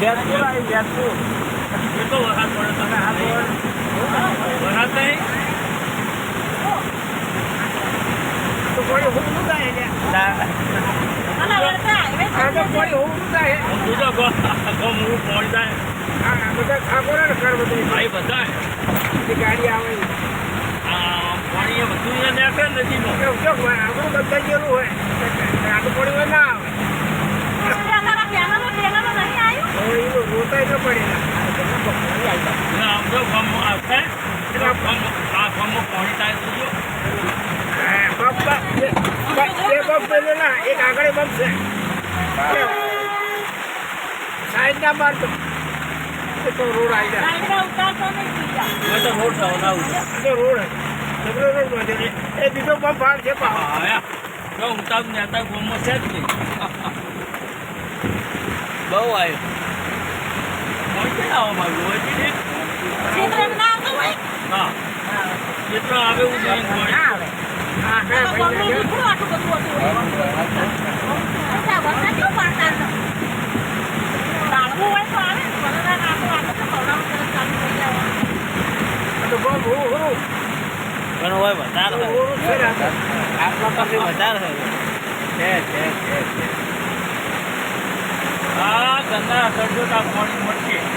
કેટલો વરસાદ પડે તમે વરસાદ નહીં તો કોઈ હું શું થાય હું તો મોડું પહોંચ જાય બધા ખાબો ને કર બધું ભાઈ બધા ગાડી આવે પાણી બધું નીકળે નદીમાં આપણું બધા જેવું હોય આટલું પડી હોય ના આવે રોતાય ન પડે આમ તો ગામમાં આવશે આ ગામમાં પાણી થાય તો એક આગળ બમ છે સાઈડ ના માર તો રોડ આવી જાય રોડ ના રોડ જબરો રોડ એ બીજો બમ ભાગ છે આવ્યા ઉતાર નેતા ગામમાં છે જ નહીં બહુ આવ્યો પહોંચી આવો મારું હોય ને હા જેટલો આવે એવું નહીં ઘણો હોય વધારે આટલા પછી વધારે છે હા ગંગા સરજો પાણી મળશે